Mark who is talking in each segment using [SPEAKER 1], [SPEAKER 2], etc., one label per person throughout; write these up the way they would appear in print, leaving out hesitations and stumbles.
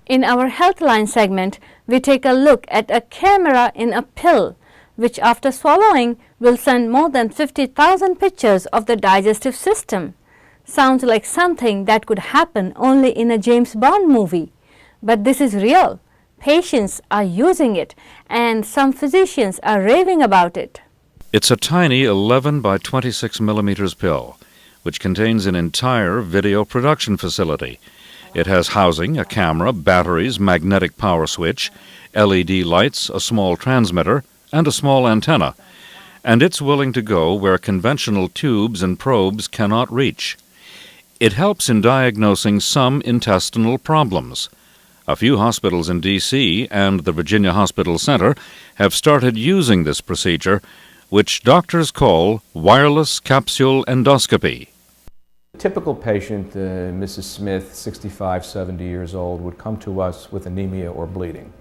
[SPEAKER 1] In our Healthline segment, we take a look at a camera in a pill, which after swallowing will send more than 50,000 pictures of the digestive system. Sounds like something that could happen only in a James Bond movie. But this is real. Patients are using it, and some physicians are raving about it.
[SPEAKER 2] It's a tiny 11 by 26 millimeters pill, which contains an entire video production facility. It has housing, a camera, batteries, magnetic power switch, LED lights, a small transmitter, and a small antenna. And it's willing to go where conventional tubes and probes cannot reach. It helps in diagnosing some intestinal problems. A few hospitals in D.C. and the Virginia Hospital Center have started using this procedure, which doctors call wireless capsule endoscopy.
[SPEAKER 3] A typical patient, Mrs. Smith, 65, 70 years old, would come to us with anemia or bleeding.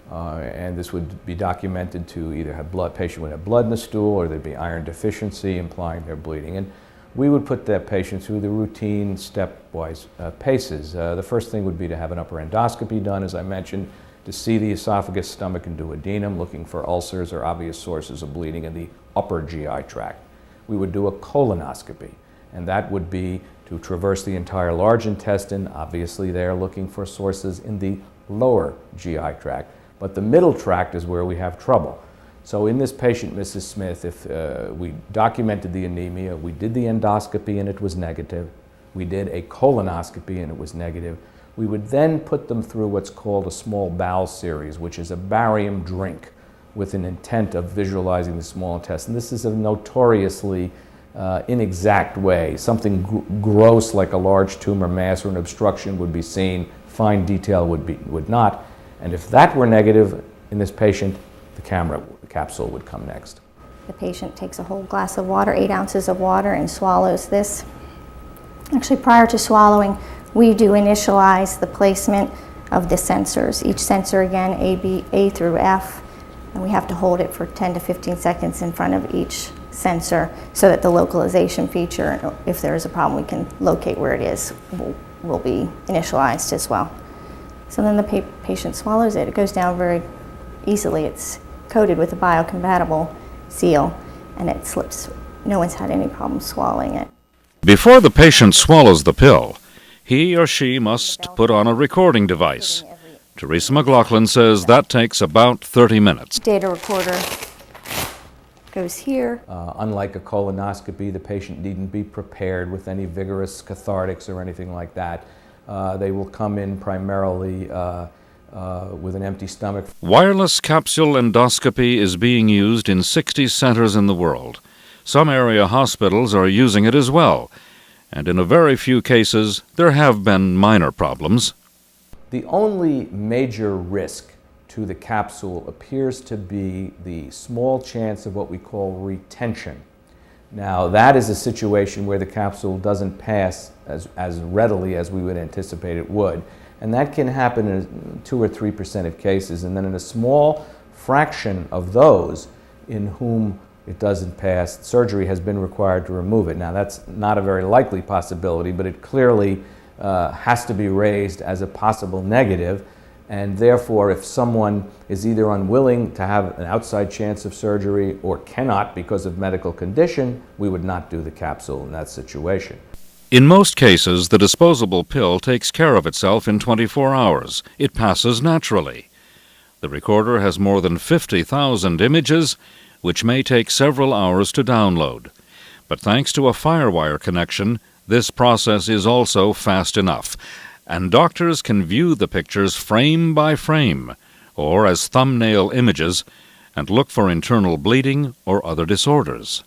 [SPEAKER 3] And this would be documented to either have patient would have blood in the stool, or there'd be iron deficiency implying they're bleeding. And we would put that patient through the routine stepwise paces. The first thing would be to have an upper endoscopy done, as I mentioned, to see the esophagus, stomach, and duodenum, looking for ulcers or obvious sources of bleeding in the upper GI tract. We would do a colonoscopy, and that would be to traverse the entire large intestine. Obviously, they're looking for sources in the lower GI tract, but the middle tract is where we have trouble. So in this patient, Mrs. Smith, if we documented the anemia, we did the endoscopy and it was negative, we did a colonoscopy and it was negative, we would then put them through what's called a small bowel series, which is a barium drink with an intent of visualizing the small intestine. This is a notoriously inexact way. Something gross like a large tumor mass or an obstruction would be seen, fine detail would not. And if that were negative in this patient, the capsule would come next.
[SPEAKER 4] The patient takes a whole glass of water, 8 ounces of water, and swallows this. Actually, prior to swallowing, we do initialize the placement of the sensors. Each sensor, again, A through F, and we have to hold it for 10 to 15 seconds in front of each sensor so that the localization feature, if there is a problem, we can locate where it is, will be initialized as well. So then the patient swallows it. It goes down very easily. It's coated with a biocompatible seal, and it slips. No one's had any problem swallowing it.
[SPEAKER 2] Before the patient swallows the pill, he or she must put on a recording device. Teresa McLaughlin says that takes about 30 minutes.
[SPEAKER 4] Data recorder goes here.
[SPEAKER 3] Unlike a colonoscopy, the patient needn't be prepared with any vigorous cathartics or anything like that. They will come in primarily with an empty stomach.
[SPEAKER 2] Wireless capsule endoscopy is being used in 60 centers in the world. Some area hospitals are using it as well, and in a very few cases there have been minor problems.
[SPEAKER 3] The only major risk to the capsule appears to be the small chance of what we call retention. Now, that is a situation where the capsule doesn't pass as readily as we would anticipate it would. And that can happen in 2 or 3% of cases. And then in a small fraction of those in whom it doesn't pass, surgery has been required to remove it. Now, that's not a very likely possibility, but it clearly has to be raised as a possible negative. And therefore, if someone is either unwilling to have an outside chance of surgery or cannot because of medical condition, we would not do the capsule in that situation.
[SPEAKER 2] In most cases, the disposable pill takes care of itself in 24 hours. It passes naturally. The recorder has more than 50,000 images, which may take several hours to download. But thanks to a FireWire connection, this process is also fast enough, and doctors can view the pictures frame by frame, or as thumbnail images, and look for internal bleeding or other disorders.